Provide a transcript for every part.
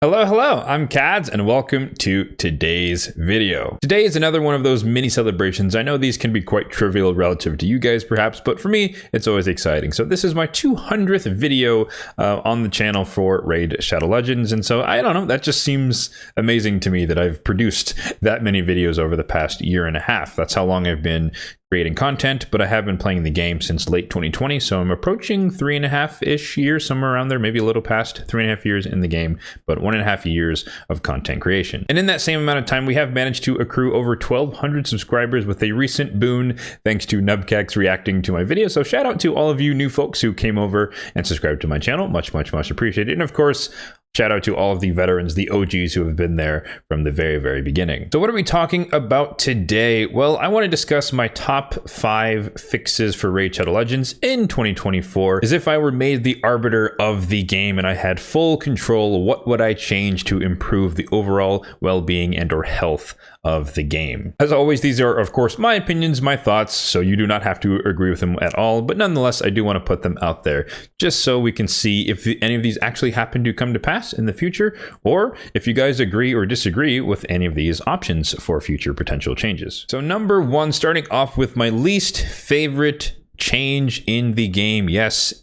Hello, I'm Kads and welcome to today's video. Today is another one of those mini celebrations. I know these can be quite trivial relative to you guys perhaps, but for me, it's always exciting. So this is my 200th video on the channel for Raid Shadow Legends. And so I don't know, that just seems amazing to me that I've produced that many videos over the past year and a half. That's how long I've been creating content, but I have been playing the game since late 2020, so I'm approaching 3.5-ish years, somewhere around there, maybe a little past 3.5 years in the game, but 1.5 years of content creation. And in that same amount of time, we have managed to accrue over 1,200 subscribers with a recent boon, thanks to Nubcax reacting to my video. So shout out to all of you new folks who came over and subscribed to my channel. Much appreciated. And of course, shout out to all of the veterans, the OGs who have been there from the very beginning. So what are we talking about today? Well, I want to discuss my top 5 fixes for Raid Shadow Legends in 2024. As if I were made the arbiter of the game and I had full control, what would I change to improve the overall well-being and or health of the game? As always, these are of course my opinions, my thoughts, so you do not have to agree with them at all, but nonetheless I do want to put them out there just so we can see if any of these actually happen to come to pass in the future, or if you guys agree or disagree with any of these options for future potential changes. So number 1, starting off with my least favorite change in the game. Yes,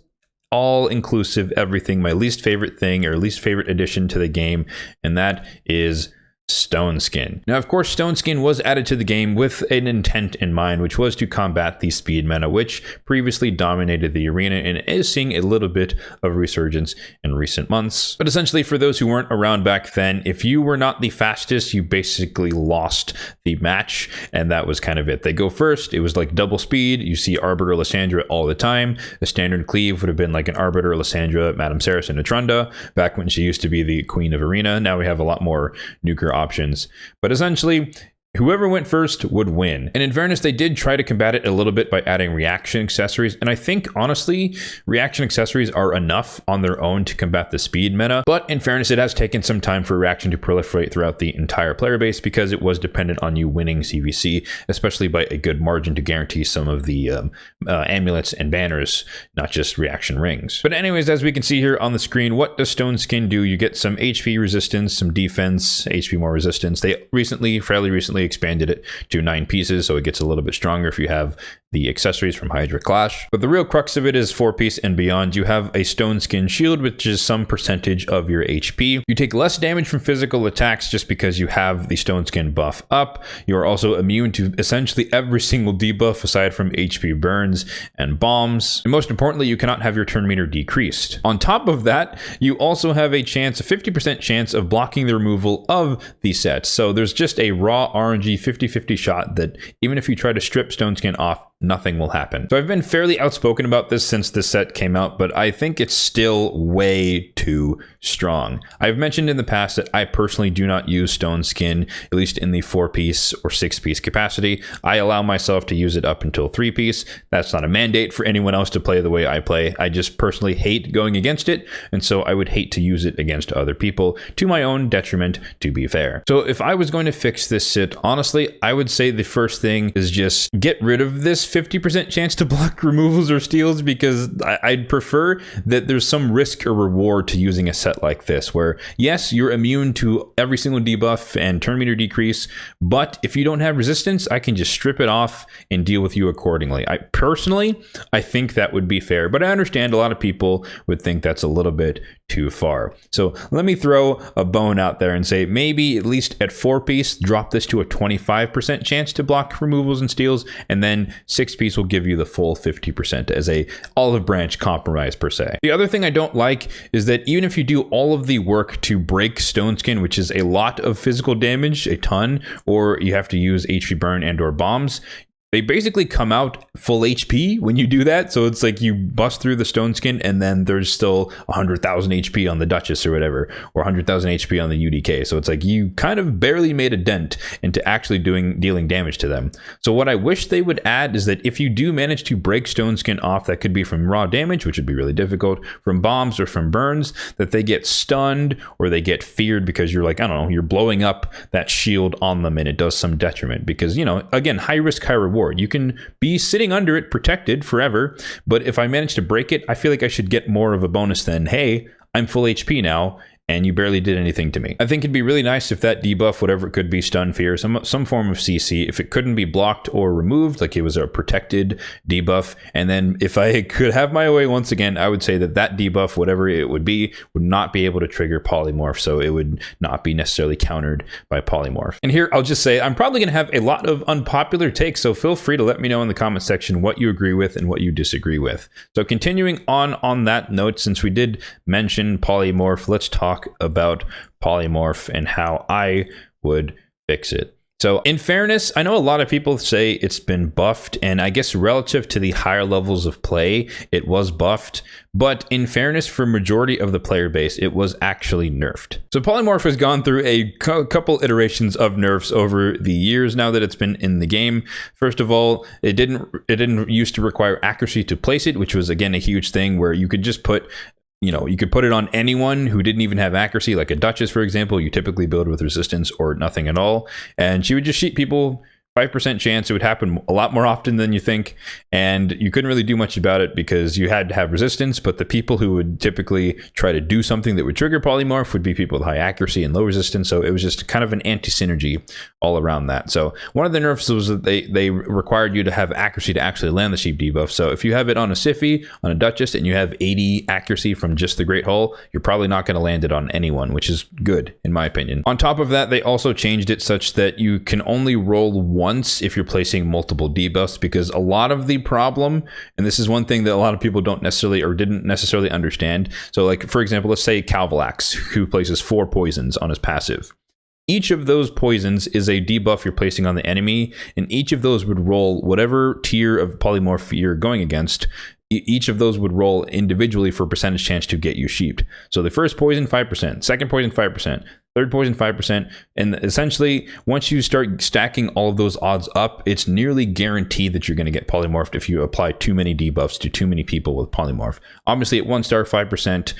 all inclusive, everything, my least favorite thing or least favorite addition to the game, and that is Stoneskin. Now, of course, Stoneskin was added to the game with an intent in mind, which was to combat the speed meta, which previously dominated the arena and is seeing a little bit of resurgence in recent months. But essentially, for those who weren't around back then, if you were not the fastest, you basically lost the match, and that was kind of it. They go first, it was like double speed. You see Arbiter Lysandra all the time. A standard cleave would have been like an Arbiter Lysandra, Madame Saracen, and Trunda, back when she used to be the Queen of Arena. Now we have a lot more nuker options, but essentially whoever went first would win. And in fairness, they did try to combat it a little bit by adding reaction accessories. And I think, honestly, reaction accessories are enough on their own to combat the speed meta. But in fairness, it has taken some time for reaction to proliferate throughout the entire player base because it was dependent on you winning CVC, especially by a good margin to guarantee some of the amulets and banners, not just reaction rings. But anyways, as we can see here on the screen, what does Stoneskin do? You get some HP resistance, some defense, HP more resistance. They fairly recently expanded it to 9 pieces, so it gets a little bit stronger if you have the accessories from Hydra Clash. But the real crux of it is 4-piece and beyond. You have a Stoneskin shield, which is some percentage of your HP. You take less damage from physical attacks just because you have the Stoneskin buff up. You are also immune to essentially every single debuff aside from HP burns and bombs. And most importantly, you cannot have your turn meter decreased. On top of that, you also have a 50% chance of blocking the removal of the sets. So there's just a raw RNG 50-50 shot that even if you try to strip Stoneskin off, nothing will happen. So I've been fairly outspoken about this since this set came out, but I think it's still way too strong. I've mentioned in the past that I personally do not use Stoneskin, at least in the 4-piece or 6-piece capacity. I allow myself to use it up until 3-piece. That's not a mandate for anyone else to play the way I play. I just personally hate going against it, and so I would hate to use it against other people, to my own detriment, to be fair. So if I was going to fix this set, honestly, I would say the first thing is just get rid of this 50% chance to block removals or steals, because I'd prefer that there's some risk or reward to using a set like this, where yes, you're immune to every single debuff and turn meter decrease, but if you don't have resistance, I can just strip it off and deal with you accordingly. I think that would be fair, but I understand a lot of people would think that's a little bit too far. So let me throw a bone out there and say maybe at least at 4-piece, drop this to a 25% chance to block removals and steals, and then 6-piece will give you the full 50% as a olive branch compromise per se. The other thing I don't like is that even if you do all of the work to break Stoneskin, which is a lot of physical damage, a ton, or you have to use HP burn and or bombs, they basically come out full HP when you do that. So it's like you bust through the Stoneskin and then there's still 100,000 HP on the Duchess or whatever, or 100,000 HP on the UDK. So it's like you kind of barely made a dent into actually dealing damage to them. So what I wish they would add is that if you do manage to break Stoneskin off, that could be from raw damage, which would be really difficult, from bombs or from burns, that they get stunned or they get feared because you're like, I don't know, you're blowing up that shield on them and it does some detriment because, you know, again, high risk, high reward. You can be sitting under it protected forever, but if I manage to break it, I feel like I should get more of a bonus than, hey, I'm full HP now, and you barely did anything to me. I think it'd be really nice if that debuff, whatever it could be, stun, fear, some form of CC, if it couldn't be blocked or removed, like it was a protected debuff. And then if I could have my way once again, I would say that that debuff, whatever it would not be able to trigger Polymorph, so it would not be necessarily countered by Polymorph. And here I'll just say I'm probably going to have a lot of unpopular takes, so feel free to let me know in the comment section what you agree with and what you disagree with. So continuing on that note, since we did mention Polymorph, let's talk about Polymorph and how I would fix it. So in fairness, I know a lot of people say it's been buffed, and I guess relative to the higher levels of play, it was buffed. But in fairness, for majority of the player base, it was actually nerfed. So Polymorph has gone through a couple iterations of nerfs over the years now that it's been in the game. First of all, it didn't used to require accuracy to place it, which was again a huge thing where you could just put, you could put it on anyone who didn't even have accuracy, like a Duchess, for example. You typically build with resistance or nothing at all, and she would just sheet people. 5% chance. It would happen a lot more often than you think, and you couldn't really do much about it because you had to have resistance. But the people who would typically try to do something that would trigger Polymorph would be people with high accuracy and low resistance, so it was just kind of an anti-synergy all around that. So one of the nerfs was that they required you to have accuracy to actually land the sheep debuff. So if you have it on a Siphi, on a Duchess, and you have 80 accuracy from just the Great Hull, you're probably not going to land it on anyone, which is good in my opinion. On top of that, they also changed it such that you can only roll once if you're placing multiple debuffs, because a lot of the problem, and this is one thing that a lot of people don't necessarily or didn't necessarily understand. So like, for example, let's say Calvalax, who places 4 poisons on his passive. Each of those poisons is a debuff you're placing on the enemy, and each of those would roll whatever tier of Polymorph you're going against. Each of those would roll individually for a percentage chance to get you sheeped. So the first poison, 5%, second poison, 5%, third poison, 5%. And essentially, once you start stacking all of those odds up, it's nearly guaranteed that you're going to get polymorphed if you apply too many debuffs to too many people with polymorph. Obviously, at 1 star, 5%,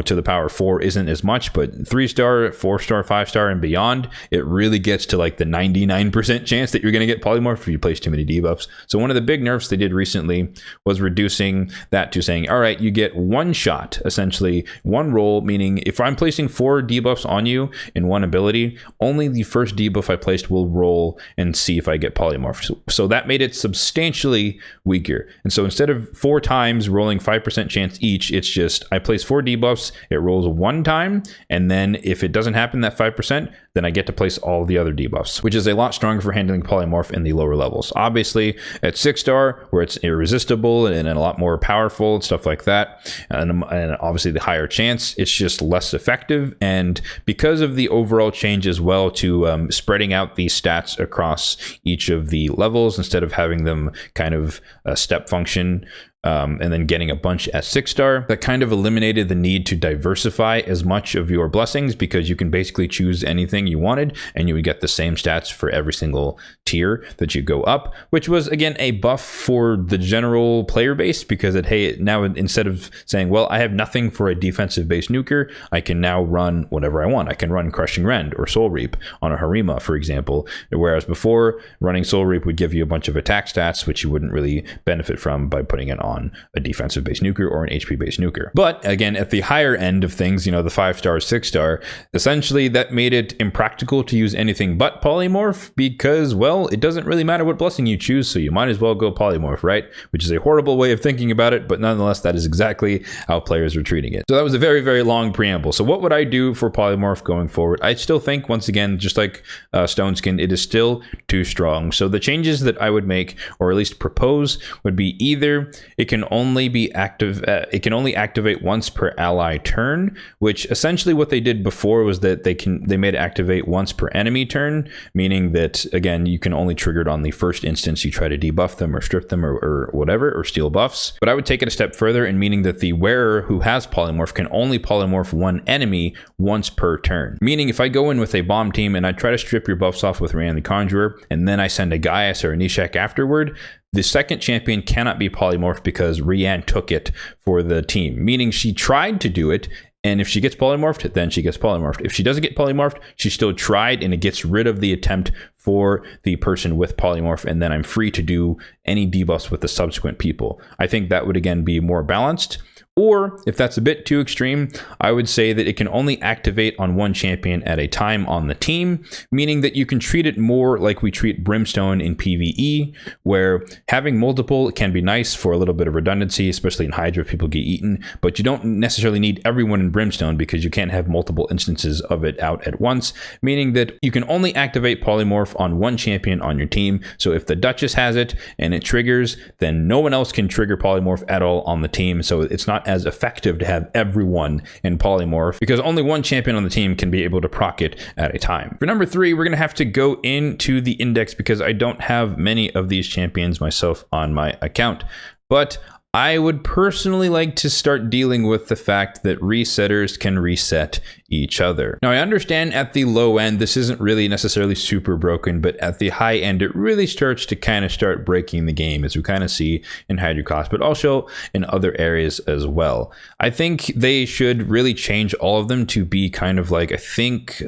to the power 4 isn't as much, but 3 star, 4 star, 5 star, and beyond, it really gets to like the 99% chance that you're going to get polymorphed if you place too many debuffs. So one of the big nerfs they did recently was reducing that to saying, all right, you get 1 shot, essentially 1 roll, meaning if I'm placing 4 debuffs on you in 1 ability, only the first debuff I placed will roll and see if I get polymorphed. So that made it substantially weaker. And so instead of 4 times rolling 5% chance each, it's just I place 4 debuffs, it rolls 1 time, and then if it doesn't happen that 5%, then I get to place all the other debuffs, which is a lot stronger for handling polymorph in the lower levels. Obviously, at 6 star, where it's irresistible and a lot more powerful and stuff like that, and obviously the higher chance, it's just less effective. And because of the overall change as well to spreading out the stats across each of the levels instead of having them kind of a step function, and then getting a bunch at 6 star, that kind of eliminated the need to diversify as much of your blessings, because you can basically choose anything you wanted and you would get the same stats for every single tier that you go up, which was again a buff for the general player base, because now instead of saying, well, I have nothing for a defensive based nuker, I can now run whatever I want. I can run Crushing Rend or Soul Reap on a Harima, for example, whereas before running Soul Reap would give you a bunch of attack stats which you wouldn't really benefit from by putting it on a defensive based nuker or an HP based nuker. But again, at the higher end of things, the 5 star, 6 star, essentially that made it impractical to use anything but polymorph, because, well, it doesn't really matter what blessing you choose, so you might as well go polymorph, right? Which is a horrible way of thinking about it, but nonetheless, that is exactly how players are treating it. So that was a very, very long preamble. So what would I do for polymorph going forward? I still think, once again, just like Stoneskin, it is still too strong. So the changes that I would make, or at least propose, would be either it can only be active. It can only activate once per ally turn, which essentially what they did before was that they made it activate once per enemy turn, meaning that again you can only trigger it on the first instance you try to debuff them or strip them or whatever, or steal buffs. But I would take it a step further, and meaning that the wearer who has polymorph can only polymorph 1 enemy once per turn. Meaning if I go in with a bomb team and I try to strip your buffs off with Rand the Conjurer, and then I send a Gaius or a Nishek afterward, the second champion cannot be polymorphed because Rian took it for the team, meaning she tried to do it, and if she gets polymorphed, then she gets polymorphed. If she doesn't get polymorphed, she still tried, and it gets rid of the attempt for the person with polymorph, and then I'm free to do any debuffs with the subsequent people. I think that would again be more balanced. Or if that's a bit too extreme, I would say that it can only activate on one champion at a time on the team, meaning that you can treat it more like we treat Brimstone in PvE, where having multiple can be nice for a little bit of redundancy, especially in Hydra if people get eaten, but you don't necessarily need everyone in Brimstone because you can't have multiple instances of it out at once, meaning that you can only activate Polymorph on one champion on your team. So if the Duchess has it and it triggers, then no one else can trigger Polymorph at all on the team. So it's not as effective to have everyone in Polymorph because only one champion on the team can be able to proc it at a time. For number 3, we're going to have to go into the index because I don't have many of these champions myself on my account, but I would personally like to start dealing with the fact that resetters can reset each other. Now, I understand at the low end, this isn't really necessarily super broken, but at the high end, it really starts to kind of start breaking the game, as we kind of see in Hydra Cost, but also in other areas as well. I think they should really change all of them to be kind of like, I think,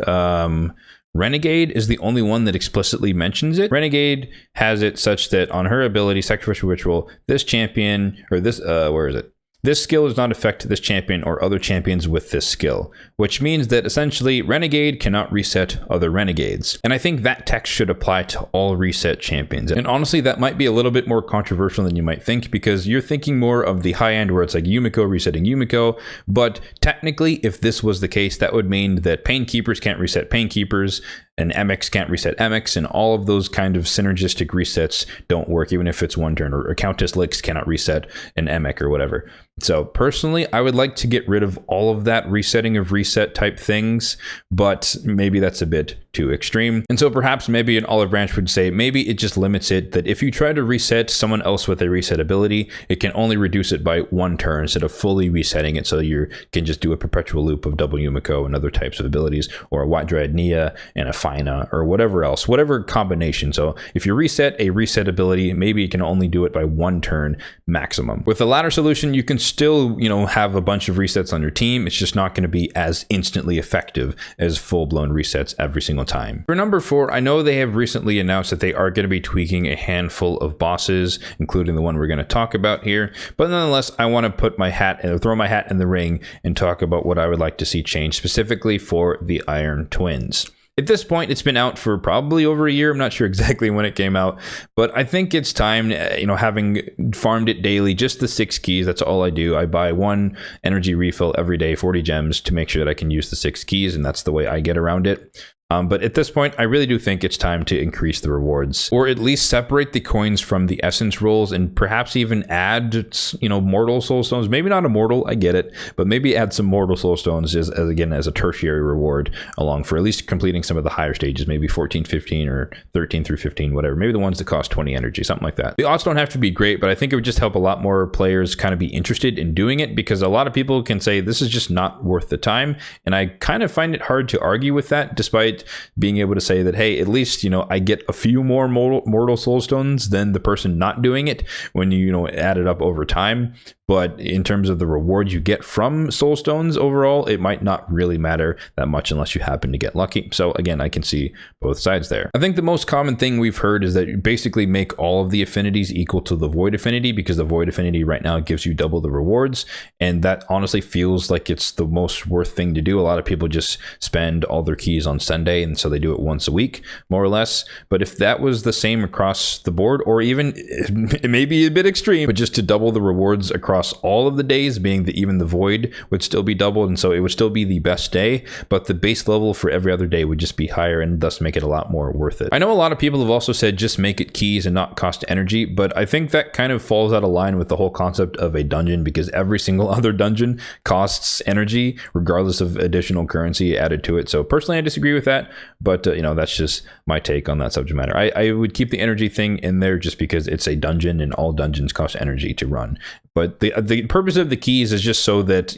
Renegade is the only one that explicitly mentions it. Renegade has it such that on her ability, Sacrificial Ritual, this champion, or this, where is it? This skill does not affect this champion or other champions with this skill, which means that essentially Renegade cannot reset other Renegades. And I think that text should apply to all reset champions. And honestly, that might be a little bit more controversial than you might think because you're thinking more of the high end where it's like Yumiko resetting Yumiko. But technically, if this was the case, that would mean that Painkeepers can't reset Painkeepers, and MX can't reset MX, and all of those kind of synergistic resets don't work, even if it's one turn, or Countess Lix cannot reset an MX or whatever. So personally, I would like to get rid of all of that resetting of reset type things, but maybe that's a bit too extreme. And so perhaps maybe an olive branch would say, maybe it just limits it that if you try to reset someone else with a reset ability, it can only reduce it by one turn instead of fully resetting it. So you can just do a perpetual loop of double Yumiko and other types of abilities, or a White Dryad Nia and a Fina, or whatever else, whatever combination. So if you reset a reset ability, maybe you can only do it by one turn maximum. With the latter solution, you can still, have a bunch of resets on your team. It's just not going to be as instantly effective as full-blown resets every single time. For number 4, I know they have recently announced that they are going to be tweaking a handful of bosses, including the one we're going to talk about here. But nonetheless, I want to put my hat and throw my hat in the ring and talk about what I would like to see change specifically for the Iron Twins. At this point, it's been out for probably over a year. I'm not sure exactly when it came out, but I think it's time, having farmed it daily, just the 6 keys, that's all I do. I buy 1 energy refill every day, 40 gems, to make sure that I can use the 6 keys, and that's the way I get around it. But at this point, I really do think it's time to increase the rewards, or at least separate the coins from the essence rolls, and perhaps even add, mortal soul stones. Maybe not immortal, I get it, but maybe add some mortal soul stones as a tertiary reward along for at least completing some of the higher stages, maybe 14, 15, or 13 through 15, whatever. Maybe the ones that cost 20 energy, something like that. The odds don't have to be great, but I think it would just help a lot more players kind of be interested in doing it, because a lot of people can say this is just not worth the time, and I kind of find it hard to argue with that, despite being able to say that, hey, at least, I get a few more mortal soul stones than the person not doing it when you add it up over time. But in terms of the rewards you get from soul stones overall, it might not really matter that much unless you happen to get lucky. So again, I can see both sides there. I think the most common thing we've heard is that you basically make all of the affinities equal to the void affinity, because the void affinity right now gives you double the rewards. And that honestly feels like it's the most worth thing to do. A lot of people just spend all their keys on Sunday, and so they do it once a week, more or less. But if that was the same across the board, or even it may be a bit extreme, but just to double the rewards across all of the days, being that even the void would still be doubled, and so it would still be the best day, but the base level for every other day would just be higher, and thus make it a lot more worth it. I know a lot of people have also said just make it keys and not cost energy, but I think that kind of falls out of line with the whole concept of a dungeon, because every single other dungeon costs energy regardless of additional currency added to it. So personally, I disagree with that, but that's just my take on that subject matter. I would keep the energy thing in there just because it's a dungeon and all dungeons cost energy to run. But the purpose of the keys is just so that,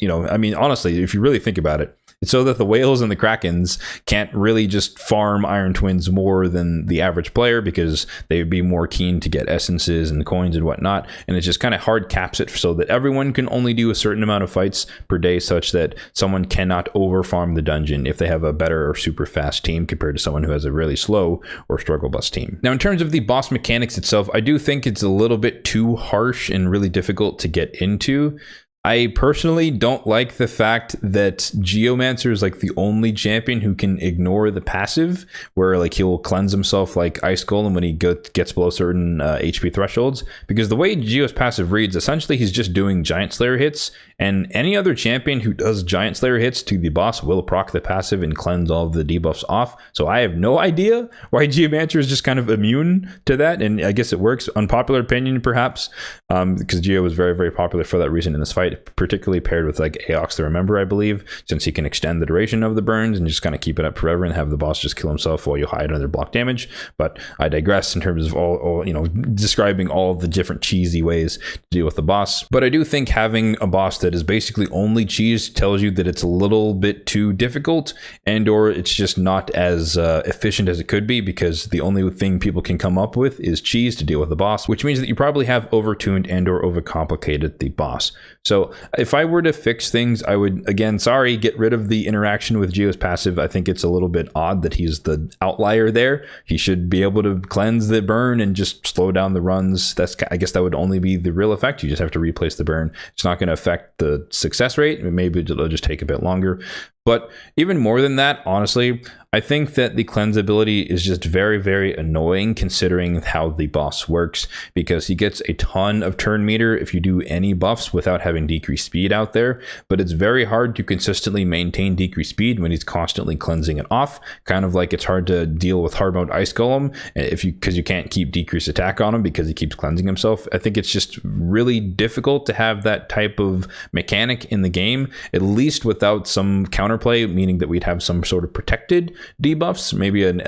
honestly, if you really think about it, it's so that the whales and the krakens can't really just farm Iron Twins more than the average player, because they would be more keen to get essences and coins and whatnot. And it just kind of hard caps it so that everyone can only do a certain amount of fights per day, such that someone cannot over farm the dungeon if they have a better or super fast team compared to someone who has a really slow or struggle bus team. Now, in terms of the boss mechanics itself, I do think it's a little bit too harsh and really difficult to get into. I personally don't like the fact that Geomancer is like the only champion who can ignore the passive, where like he'll cleanse himself like Ice Golem when he gets below certain HP thresholds, because the way Geo's passive reads, essentially he's just doing Giant Slayer hits, and any other champion who does Giant Slayer hits to the boss will proc the passive and cleanse all of the debuffs off. So I have no idea why Geomancer is just kind of immune to that, and I guess it works. Unpopular opinion perhaps, because Geo was very, very popular for that reason in this fight, particularly paired with like Aox the Remember, I believe, since he can extend the duration of the burns and just kind of keep it up forever and have the boss just kill himself while you hide under block damage. But I digress in terms of all describing all of the different cheesy ways to deal with the boss. But I do think having a boss that is basically only cheese tells you that it's a little bit too difficult, and or it's just not as efficient as it could be, because the only thing people can come up with is cheese to deal with the boss, which means that you probably have overtuned and or overcomplicated the boss. So if I were to fix things, I would, again, get rid of the interaction with Geo's passive. I think it's a little bit odd that he's the outlier there. He should be able to cleanse the burn and just slow down the runs. I guess that would only be the real effect. You just have to replace the burn. It's not going to affect the success rate. Maybe it'll just take a bit longer. But even more than that, honestly, I think that the cleanse ability is just very, very annoying considering how the boss works, because he gets a ton of turn meter if you do any buffs without having decreased speed out there. But it's very hard to consistently maintain decreased speed when he's constantly cleansing it off. Kind of like it's hard to deal with hard mode Ice Golem because you can't keep decreased attack on him because he keeps cleansing himself. I think it's just really difficult to have that type of mechanic in the game, at least without some counterplay, meaning that we'd have some sort of protected debuffs, maybe an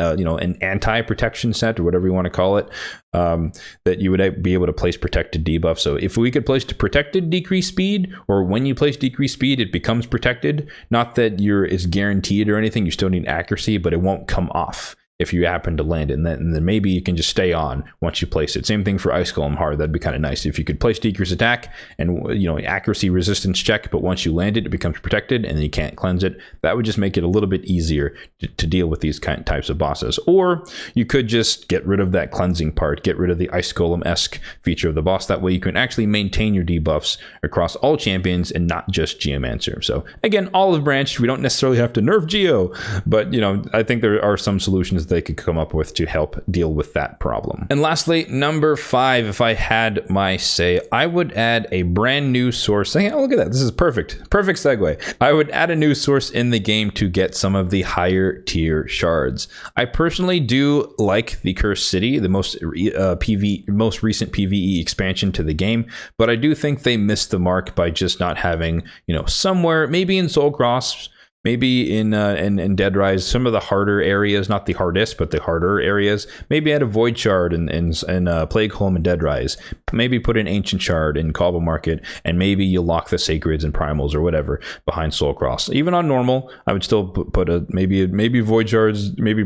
anti-protection set or whatever you want to call it, that you would be able to place protected debuffs. So if we could place protected decreased speed, or when you place decreased speed it becomes protected, not that it's guaranteed or anything, you still need accuracy, but it won't come off if you happen to land it, and then maybe you can just stay on once you place it. Same thing for Ice Golem hard. That'd be kind of nice if you could place decrease attack and accuracy resistance check, but once you land it, it becomes protected and then you can't cleanse it. That would just make it a little bit easier to deal with these types of bosses. Or you could just get rid of that cleansing part, get rid of the Ice Golem-esque feature of the boss. That way you can actually maintain your debuffs across all champions and not just Geomancer. So again, olive branch, we don't necessarily have to nerf Geo, but I think there are some solutions they could come up with to help deal with that problem. And lastly, number 5, if I had my say, I would add a brand new source. Hey, oh, look at that. This is perfect segue. I would add a new source in the game to get some of the higher tier shards. I personally do like the Cursed City, the most recent PvE expansion to the game, but I do think they missed the mark by just not having, somewhere, maybe in Soulcross, maybe in Dead Rise, some of the harder areas, not the hardest, but the harder areas. Maybe add a Void Shard in Plague Home and Dead Rise. Maybe put an Ancient Shard in Cobble Market, and maybe you lock the Sacreds and Primals or whatever behind Soulcross. Even on normal, I would still put maybe Void Shards, maybe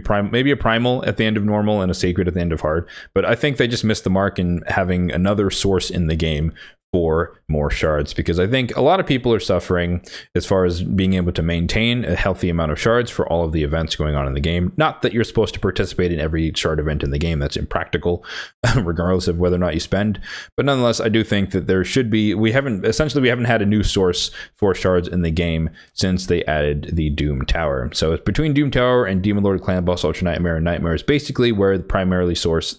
a Primal at the end of normal and a Sacred at the end of hard. But I think they just missed the mark in having another source in the game for more shards, because I think a lot of people are suffering as far as being able to maintain a healthy amount of shards for all of the events going on in the game. Not that you're supposed to participate in every shard event in the game, that's impractical regardless of whether or not you spend, but nonetheless I do think that there should be, we haven't had a new source for shards in the game since they added the Doom Tower. So it's between Doom Tower and Demon Lord, Clan Boss, Ultra Nightmare, and Nightmare is basically where the primary source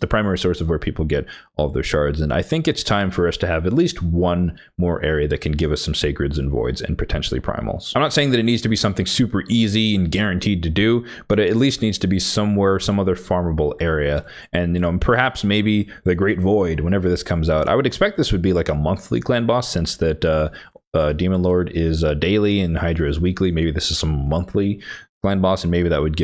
of where people get all of their shards, and I think it's time for us to have at least one more area that can give us some Sacreds and Voids and potentially Primals. I'm not saying that it needs to be something super easy and guaranteed to do, but it at least needs to be somewhere, some other farmable area. And perhaps maybe the Great Void, whenever this comes out. I would expect this would be like a monthly clan boss, since that Demon Lord is daily and Hydra is weekly. Maybe this is some monthly clan boss, and maybe that would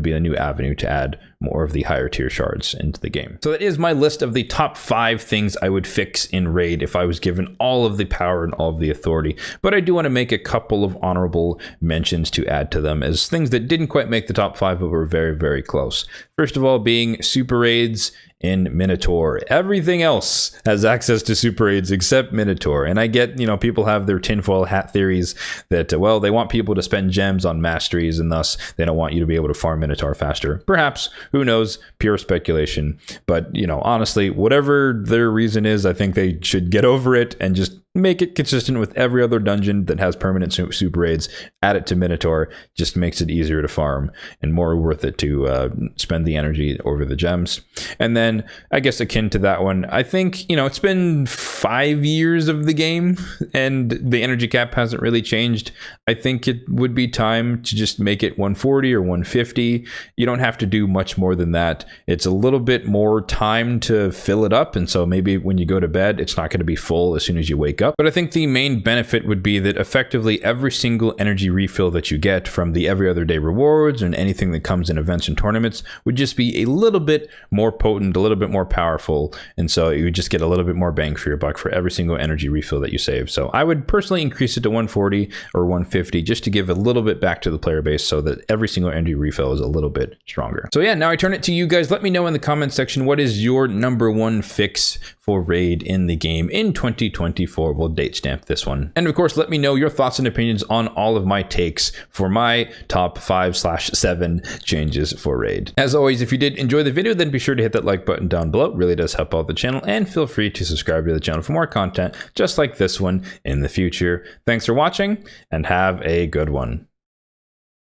be a new avenue to add more of the higher tier shards into the game. So that is my list of the top 5 things I would fix in Raid if I was given all of the power and all of the authority. But I do want to make a couple of honorable mentions to add to them as things that didn't quite make the top 5 but were very, very close. First of all, being super raids in Minotaur. Everything else has access to super raids except Minotaur. And I get, people have their tinfoil hat theories that, they want people to spend gems on masteries and thus they don't want you to be able to farm Minotaur faster. Perhaps, who knows, pure speculation. But, honestly, whatever their reason is, I think they should get over it and just make it consistent with every other dungeon that has permanent super raids. Add it to Minotaur, just makes it easier to farm and more worth it to spend the energy over the gems. And then I guess akin to that one, I think, you know, it's been 5 years of the game and the energy cap hasn't really changed. I think it would be time to just make it 140 or 150. You don't have to do much more than that. It's a little bit more time to fill it up, and so maybe when you go to bed it's not going to be full as soon as you wake up. But I think the main benefit would be that effectively every single energy refill that you get from the every other day rewards and anything that comes in events and tournaments would just be a little bit more potent, a little bit more powerful, and so you would just get a little bit more bang for your buck for every single energy refill that you save. So I would personally increase it to 140 or 150 just to give a little bit back to the player base so that every single energy refill is a little bit stronger. So yeah, now I turn it to you guys. Let me know in the comments section, what is your /1 fix for raid in the game in 2024? We'll date stamp this one. And of course, let me know your thoughts and opinions on all of my takes for my top 5/7 changes for raid. As always, if you did enjoy the video, then be sure to hit that like button down below. It really does help out the channel, and feel free to subscribe to the channel for more content just like this one in the future. Thanks for watching and have a good one.